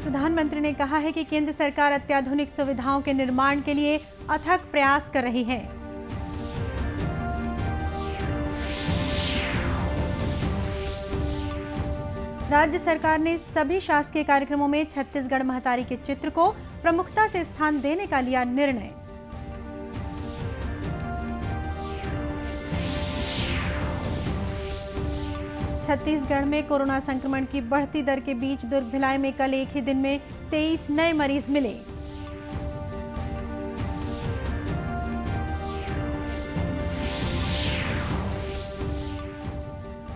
प्रधानमंत्री ने कहा है कि केंद्र सरकार अत्याधुनिक सुविधाओं के निर्माण के लिए अथक प्रयास कर रही है। राज्य सरकार ने सभी शासकीय कार्यक्रमों में छत्तीसगढ़ महतारी के चित्र को प्रमुखता से स्थान देने का लिया निर्णय। छत्तीसगढ़ में कोरोना संक्रमण की बढ़ती दर के बीच दुर्ग भिलाई में कल एक ही दिन में 23 नए मरीज मिले।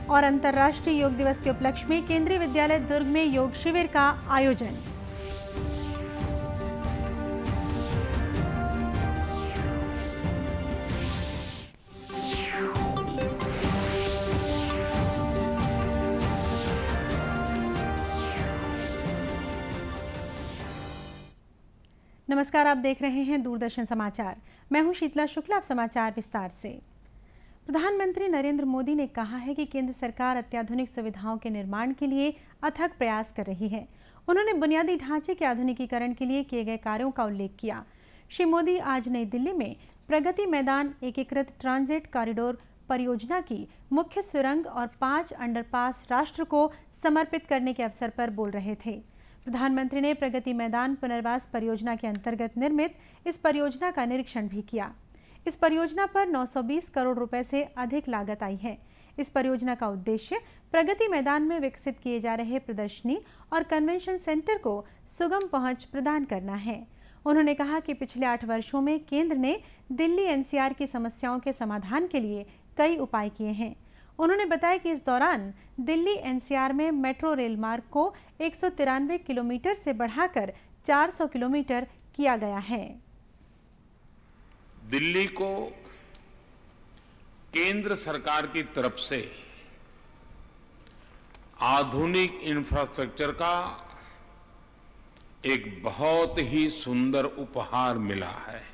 और अंतर्राष्ट्रीय योग दिवस के उपलक्ष्य में केंद्रीय विद्यालय दुर्ग में योग शिविर का आयोजन। नमस्कार, आप देख रहे हैं दूरदर्शन समाचार। मैं हूं शीतला शुक्ला। अब समाचार विस्तार से। प्रधानमंत्री नरेंद्र मोदी ने कहा है कि केंद्र सरकार अत्याधुनिक सुविधाओं के निर्माण के लिए अथक प्रयास कर रही है। उन्होंने बुनियादी ढांचे के आधुनिकीकरण के लिए किए गए कार्यों का उल्लेख किया। श्री मोदी आज नई दिल्ली में प्रगति मैदान एकीकृत ट्रांजिट कॉरिडोर परियोजना की मुख्य सुरंग और 5 अंडरपास राष्ट्र को समर्पित करने के अवसर पर बोल रहे थे। प्रधानमंत्री ने प्रगति मैदान पुनर्वास परियोजना के अंतर्गत निर्मित इस परियोजना का निरीक्षण भी किया। इस परियोजना पर 920 करोड़ रुपए से अधिक लागत आई है। इस परियोजना का उद्देश्य प्रगति मैदान में विकसित किए जा रहे प्रदर्शनी और कन्वेंशन सेंटर को सुगम पहुंच प्रदान करना है। उन्होंने कहा कि पिछले 8 वर्षों में केंद्र ने दिल्ली एनसीआर की समस्याओं के समाधान के लिए कई उपाय किए हैं। उन्होंने बताया कि इस दौरान दिल्ली एनसीआर में मेट्रो रेल मार्ग को 193 किलोमीटर से बढ़ाकर 400 किलोमीटर किया गया है। दिल्ली को केंद्र सरकार की तरफ से आधुनिक इंफ्रास्ट्रक्चर का एक बहुत ही सुंदर उपहार मिला है।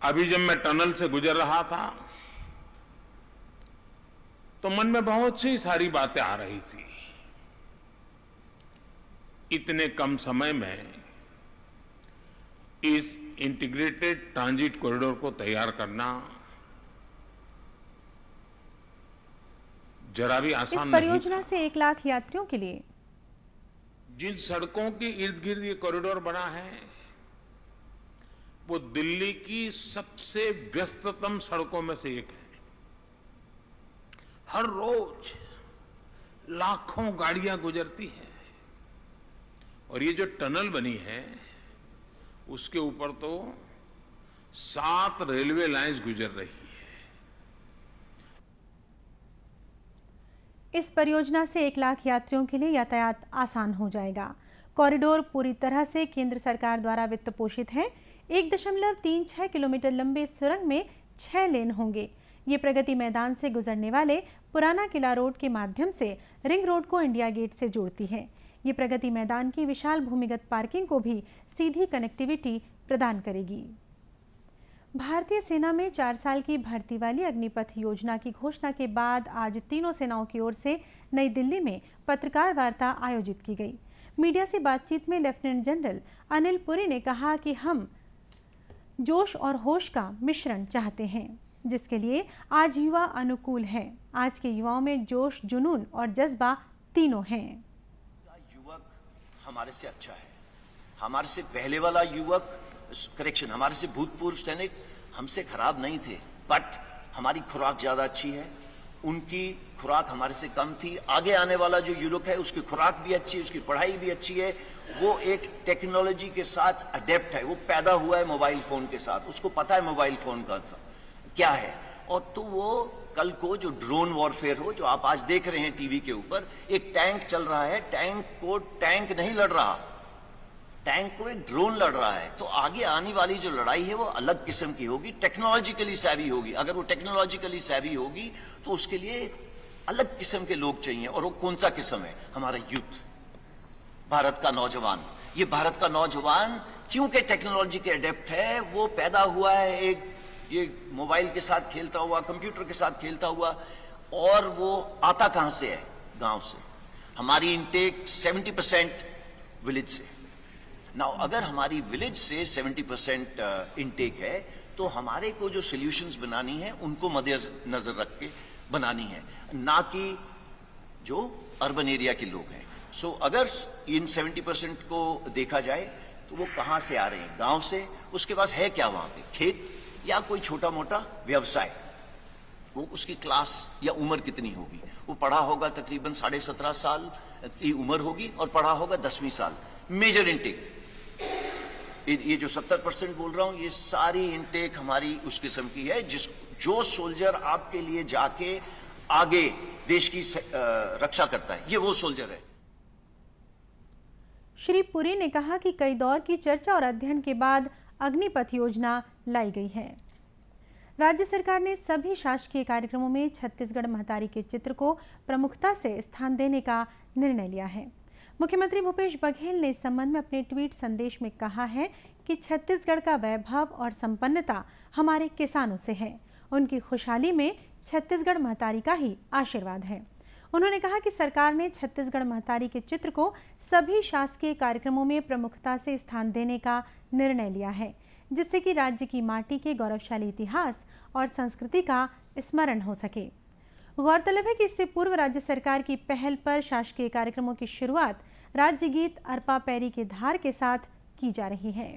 अभी जब मैं टनल से गुजर रहा था तो मन में बहुत सी सारी बातें आ रही थी। इतने कम समय में इस इंटीग्रेटेड ट्रांजिट कॉरिडोर को तैयार करना जरा भी आसान नहीं था। इस परियोजना से 1 लाख यात्रियों के लिए जिन सड़कों के इर्द गिर्द ये कॉरिडोर बना है वो दिल्ली की सबसे व्यस्ततम सड़कों में से एक है। हर रोज लाखों गाड़ियां गुजरती हैं और ये जो टनल बनी है उसके ऊपर तो 7 रेलवे लाइंस गुजर रही है। इस परियोजना से 1 लाख यात्रियों के लिए यातायात आसान हो जाएगा। कॉरिडोर पूरी तरह से केंद्र सरकार द्वारा वित्त पोषित है। 1.36 किलोमीटर लंबे सुरंग में 6 लेन होंगे। ये प्रगति मैदान से गुजरने वाले पुराना किला रोड के माध्यम से रिंग रोड को इंडिया गेट से जोड़ती है। ये प्रगति मैदान की विशाल भूमिगत पार्किंग को भी सीधी कनेक्टिविटी प्रदान करेगी। भारतीय सेना में 4 साल की भर्ती वाली अग्निपथ योजना की घोषणा के बाद आज तीनों सेनाओं की ओर से नई दिल्ली में पत्रकार वार्ता आयोजित की गई। मीडिया से बातचीत में लेफ्टिनेंट जनरल अनिल पुरी ने कहा कि हम जोश और होश का मिश्रण चाहते हैं, जिसके लिए आज युवा अनुकूल है। आज के युवाओं में जोश, जुनून और जज्बा तीनों हैं। युवक हमारे से अच्छा है। हमारे से पहले वाला युवक, हमारे से भूतपूर्व सैनिक हमसे खराब नहीं थे, बट हमारी खुराक ज्यादा अच्छी है, उनकी खुराक हमारे से कम थी। आगे आने वाला जो युवक है उसकी खुराक भी अच्छी है, उसकी पढ़ाई भी अच्छी है। वो एक टेक्नोलॉजी के साथ अडेप्ट है। वो पैदा हुआ है मोबाइल फोन के साथ, उसको पता है मोबाइल फोन का क्या है। और तो वो कल को जो ड्रोन वॉरफेयर हो, जो आप आज देख रहे हैं टीवी के ऊपर, एक टैंक चल रहा है, टैंक को टैंक नहीं लड़ रहा, टैंक को एक ड्रोन लड़ रहा है। तो आगे आने वाली जो लड़ाई है वो अलग किस्म की होगी, टेक्नोलॉजिकली सैवी होगी। अगर वो टेक्नोलॉजिकली सैवी होगी तो उसके लिए अलग किस्म के लोग चाहिए। और वो कौन सा किस्म है? हमारा यूथ, भारत का नौजवान। ये भारत का नौजवान क्योंकि टेक्नोलॉजी के अडेप्ट है, वो पैदा हुआ है एक ये मोबाइल के साथ खेलता हुआ, कंप्यूटर के साथ खेलता हुआ, और वो आता कहां से है? गांव से। हमारी इनटेक 70% विलेज से। नाउ अगर हमारी विलेज से 70% इनटेक है तो हमारे को जो सॉल्यूशंस बनानी है उनको मद्देनजर रख के बनानी है, ना कि जो अर्बन एरिया के लोग हैं। सो अगर इन 70% को देखा जाए तो वो कहां से आ रहे हैं? गांव से। उसके पास है क्या वहां पे? खेत या कोई छोटा मोटा व्यवसाय। वो उसकी क्लास या उम्र कितनी होगी? वो पढ़ा होगा तकरीबन 17.5 साल की उम्र होगी और पढ़ा होगा 10वीं साल। मेजर इनटेक ये जो 70% बोल रहा हूं, ये सारी इनटेक हमारी उस किस्म की है जो सोल्जर आपके लिए जाके आगे देश की रक्षा करता है, ये वो सोल्जर है। श्री पुरी ने कहा कि कई दौर की चर्चा और अध्ययन के बाद अग्निपथ योजना लाई गई है। राज्य सरकार ने सभी शासकीय कार्यक्रमों में छत्तीसगढ़ महतारी के चित्र को प्रमुखता से स्थान देने का निर्णय लिया है। मुख्यमंत्री भूपेश बघेल ने इस संबंध में अपने ट्वीट संदेश में कहा है कि छत्तीसगढ़ का वैभव और संपन्नता हमारे किसानों से है। उनकी खुशहाली में छत्तीसगढ़ महतारी का ही आशीर्वाद है। उन्होंने कहा कि सरकार ने छत्तीसगढ़ महतारी के चित्र को सभी शासकीय कार्यक्रमों में प्रमुखता से स्थान देने का निर्णय लिया है, जिससे कि राज्य की माटी के गौरवशाली इतिहास और संस्कृति का स्मरण हो सके। गौरतलब है कि इससे पूर्व राज्य सरकार की पहल पर शासकीय कार्यक्रमों की शुरुआत राज्य गीत अरपा पैरी के धार के साथ की जा रही है।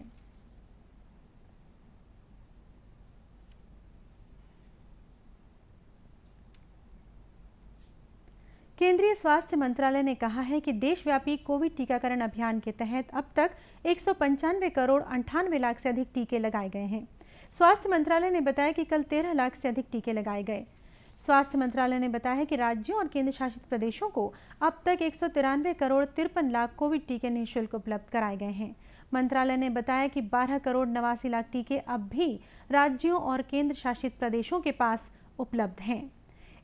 केंद्रीय स्वास्थ्य मंत्रालय ने कहा है कि देशव्यापी कोविड टीकाकरण अभियान के तहत अब तक 195 करोड़ 98 लाख से अधिक टीके लगाए गए हैं। स्वास्थ्य मंत्रालय ने बताया कि कल 13 लाख से अधिक टीके लगाए गए। स्वास्थ्य मंत्रालय ने बताया कि राज्यों और केंद्र शासित प्रदेशों को अब तक 193 करोड़ 53 लाख कोविड टीके निःशुल्क उपलब्ध कराए गए हैं। मंत्रालय ने बताया कि 12 करोड़ 89 लाख टीके अब भी राज्यों और केंद्र शासित प्रदेशों के पास उपलब्ध हैं।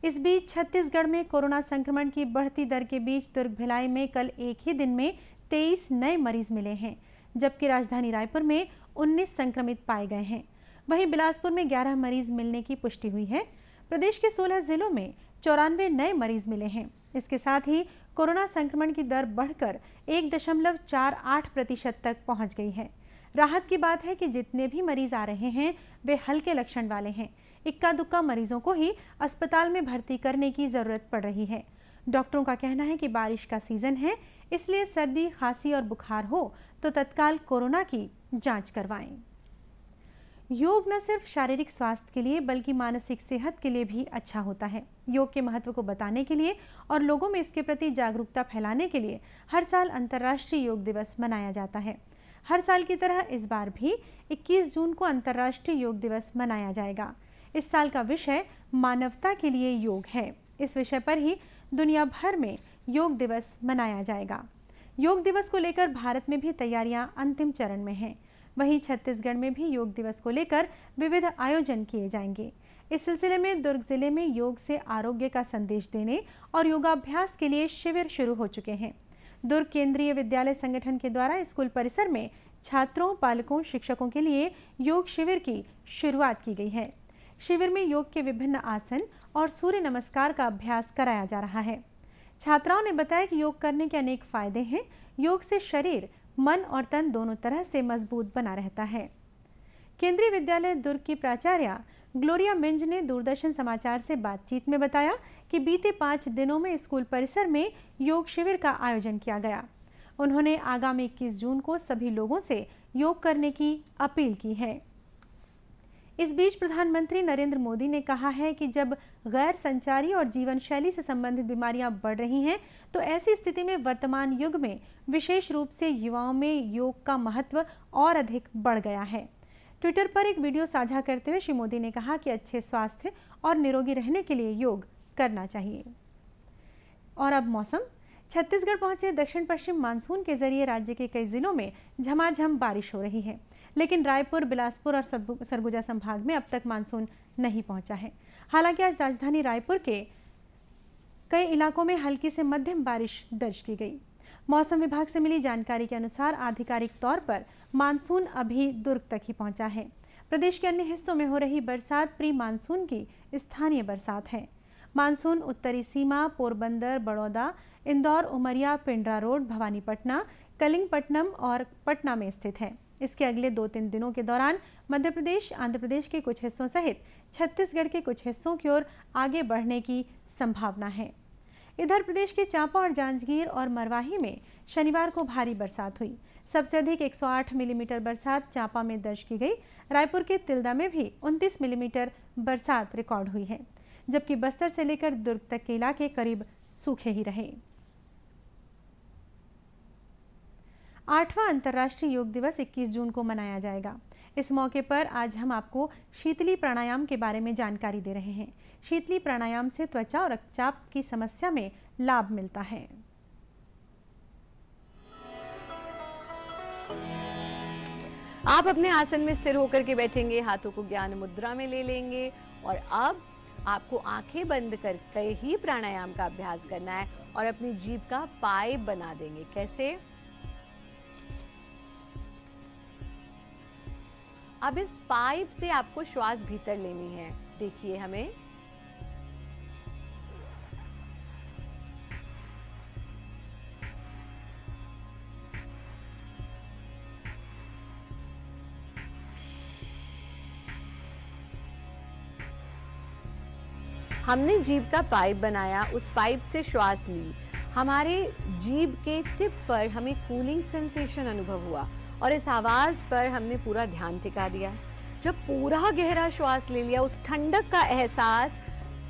इस बीच छत्तीसगढ़ में कोरोना संक्रमण की बढ़ती दर के बीच दुर्ग भिलाई में कल एक ही दिन में 23 नए मरीज मिले हैं, जबकि राजधानी रायपुर में 19 संक्रमित पाए गए हैं। वहीं बिलासपुर में 11 मरीज मिलने की पुष्टि हुई है। प्रदेश के 16 जिलों में 94 नए मरीज मिले हैं। इसके साथ ही कोरोना संक्रमण की दर बढ़कर 1.48% तक पहुंच गई है। राहत की बात है कि जितने भी मरीज आ रहे हैं वे हल्के लक्षण वाले हैं। इक्का दुक्का मरीजों को ही अस्पताल में भर्ती करने की जरूरत पड़ रही है। डॉक्टरों का कहना है कि बारिश का सीजन है, इसलिए सर्दी, खांसी और बुखार हो तो तत्काल कोरोना की जांच करवाएं। योग न सिर्फ शारीरिक स्वास्थ्य के लिए बल्कि मानसिक सेहत के लिए भी अच्छा होता है। योग के महत्व को बताने के लिए और लोगों में इसके प्रति जागरूकता फैलाने के लिए हर साल अंतर्राष्ट्रीय योग दिवस मनाया जाता है। हर साल की तरह इस बार भी 21 जून को अंतर्राष्ट्रीय योग दिवस मनाया जाएगा। इस साल का विषय मानवता के लिए योग है। इस विषय पर ही दुनिया भर में योग दिवस मनाया जाएगा। योग दिवस को लेकर भारत में भी तैयारियां अंतिम चरण में हैं। वहीं छत्तीसगढ़ में भी योग दिवस को लेकर विविध आयोजन किए जाएंगे। इस सिलसिले में दुर्ग जिले में योग से आरोग्य का संदेश देने और योगाभ्यास के लिए शिविर शुरू हो चुके हैं। दुर्ग केंद्रीय विद्यालय संगठन के द्वारा स्कूल परिसर में छात्रों, पालकों, शिक्षकों के लिए योग शिविर की शुरुआत की गई है। शिविर में योग के विभिन्न आसन और सूर्य नमस्कार का अभ्यास कराया जा रहा है। छात्राओं ने बताया कि योग करने के अनेक फायदे हैं। योग से शरीर, मन और तन दोनों तरह से मजबूत बना रहता है। केंद्रीय विद्यालय दुर्ग की प्राचार्य ग्लोरिया मिंज ने दूरदर्शन समाचार से बातचीत में बताया कि बीते 5 दिनों में स्कूल परिसर में योग शिविर का आयोजन किया गया। उन्होंने आगामी 21 जून को सभी लोगों से योग करने की अपील की है। इस बीच प्रधानमंत्री नरेंद्र मोदी ने कहा है कि जब गैर संचारी और जीवन शैली से संबंधित बीमारियां बढ़ रही हैं, तो ऐसी स्थिति में वर्तमान युग में विशेष रूप से युवाओं में योग का महत्व और अधिक बढ़ गया है। ट्विटर पर एक वीडियो साझा करते हुए श्री मोदी ने कहा कि अच्छे स्वास्थ्य और निरोगी रहने के लिए योग करना चाहिए। और अब मौसम। छत्तीसगढ़ पहुंचे दक्षिण पश्चिम मानसून के जरिए राज्य के कई जिलों में झमाझम बारिश हो रही है, लेकिन रायपुर, बिलासपुर और सरगुजा संभाग में अब तक मानसून नहीं पहुंचा है। हालांकि आज राजधानी रायपुर के कई इलाकों में हल्की से मध्यम बारिश दर्ज की गई। मौसम विभाग से मिली जानकारी के अनुसार आधिकारिक तौर पर मानसून अभी दुर्ग तक ही पहुंचा है। प्रदेश के अन्य हिस्सों में हो रही बरसात प्री मानसून की स्थानीय बरसात है। मानसून उत्तरी सीमा पोरबंदर, बड़ौदा, इंदौर, उमरिया, पिंडरा रोड, भवानीपटना, कलिंगपट्टनम और पटना में स्थित है। इसके अगले 2-3 दिनों के दौरान मध्य प्रदेश, आंध्र प्रदेश के कुछ हिस्सों सहित छत्तीसगढ़ के कुछ हिस्सों की ओर आगे बढ़ने की संभावना है। इधर प्रदेश के चांपा और जांजगीर और मरवाही में शनिवार को भारी बरसात हुई। सबसे अधिक 108 मिलीमीटर बरसात चांपा में दर्ज की गई। रायपुर के तिल्दा में भी 29 मिलीमीटर बरसात रिकॉर्ड हुई है, जबकि बस्तर से लेकर दुर्ग तक के इलाके करीब सूखे ही रहे। 8वां अंतर्राष्ट्रीय योग दिवस 21 जून को मनाया जाएगा। इस मौके पर आज हम आपको शीतली प्राणायाम के बारे में जानकारी दे रहे हैं। शीतली प्राणायाम से त्वचा और रक्तचाप की समस्या में लाभ मिलता है। आप अपने आसन में स्थिर होकर के बैठेंगे, हाथों को ज्ञान मुद्रा में ले लेंगे और अब आपको आंखें बंद करके ही प्राणायाम का अभ्यास करना है और अपनी जीभ का पाइप बना देंगे। कैसे? अब इस पाइप से आपको श्वास भीतर लेनी है। देखिए हमें हमने जीभ का पाइप बनाया, उस पाइप से श्वास ली। हमारे जीभ के टिप पर हमें कूलिंग सेंसेशन अनुभव हुआ और इस आवाज पर हमने पूरा ध्यान टिका दिया। जब पूरा गहरा श्वास ले लिया, उस ठंडक का एहसास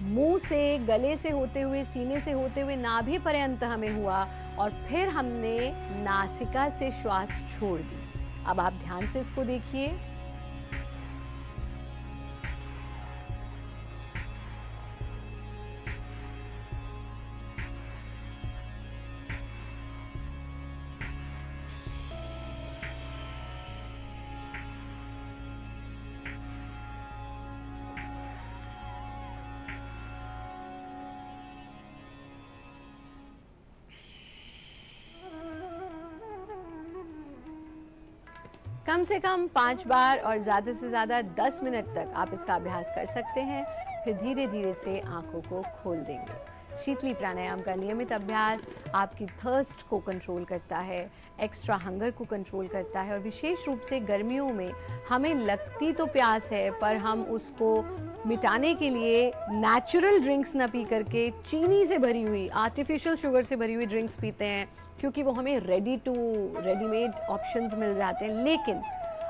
मुंह से, गले से होते हुए, सीने से होते हुए नाभि पर्यंत हमें हुआ और फिर हमने नासिका से श्वास छोड़ दी। अब आप ध्यान से इसको देखिए। कम से कम 5 बार और ज़्यादा से ज़्यादा 10 मिनट तक आप इसका अभ्यास कर सकते हैं। फिर धीरे धीरे से आंखों को खोल देंगे। शीतली प्राणायाम का नियमित अभ्यास आपकी थर्स्ट को कंट्रोल करता है, एक्स्ट्रा हंगर को कंट्रोल करता है और विशेष रूप से गर्मियों में हमें लगती तो प्यास है पर हम उसको मिटाने के लिए नेचुरल ड्रिंक्स न पी करके चीनी से भरी हुई, आर्टिफिशियल शुगर से भरी हुई ड्रिंक्स पीते हैं क्योंकि वो हमें रेडीमेड ऑप्शंस मिल जाते हैं। लेकिन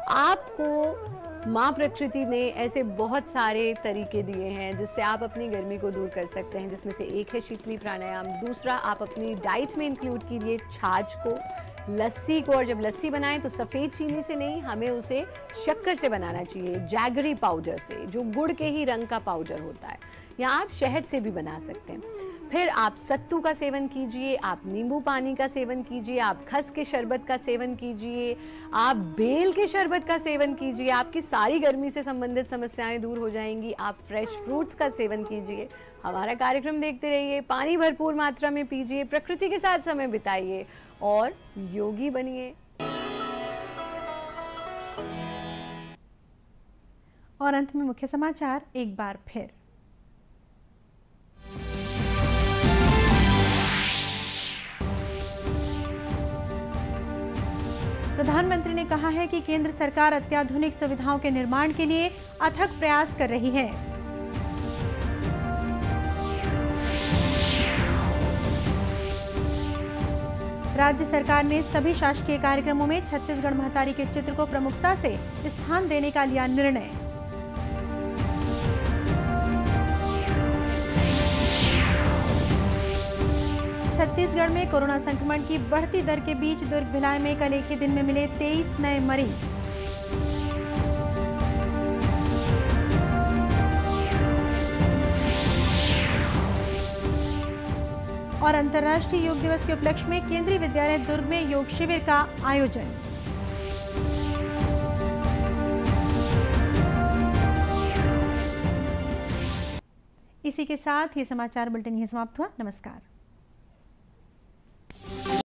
आपको माँ प्रकृति ने ऐसे बहुत सारे तरीके दिए हैं जिससे आप अपनी गर्मी को दूर कर सकते हैं, जिसमें से एक है शीतली प्राणायाम। दूसरा, आप अपनी डाइट में इंक्लूड कीजिए छाछ को, लस्सी को, और जब लस्सी बनाएं तो सफ़ेद चीनी से नहीं, हमें उसे शक्कर से बनाना चाहिए, जैगरी पाउडर से, जो गुड़ के ही रंग का पाउडर होता है, या आप शहद से भी बना सकते हैं। फिर आप सत्तू का सेवन कीजिए, आप नींबू पानी का सेवन कीजिए, आप खस के शरबत का सेवन कीजिए, आप बेल के शरबत का सेवन कीजिए, आपकी सारी गर्मी से संबंधित समस्याएं दूर हो जाएंगी। आप फ्रेश फ्रूट्स का सेवन कीजिए। हमारा कार्यक्रम देखते रहिए, पानी भरपूर मात्रा में पीजिए, प्रकृति के साथ समय बिताइए और योगी बनिए। और अंत में मुख्य समाचार एक बार फिर। प्रधानमंत्री ने कहा है कि केंद्र सरकार अत्याधुनिक सुविधाओं के निर्माण के लिए अथक प्रयास कर रही है। राज्य सरकार ने सभी शासकीय कार्यक्रमों में छत्तीसगढ़ महतारी के चित्र को प्रमुखता से स्थान देने का लिया निर्णय। छत्तीसगढ़ में कोरोना संक्रमण की बढ़ती दर के बीच दुर्ग भिलाई में कल एक ही दिन में मिले 23 नए मरीज। और अंतर्राष्ट्रीय योग दिवस के उपलक्ष्य में केंद्रीय विद्यालय दुर्ग में योग शिविर का आयोजन। इसी के साथ ये समाचार बुलेटिन यहीं समाप्त हुआ। नमस्कार।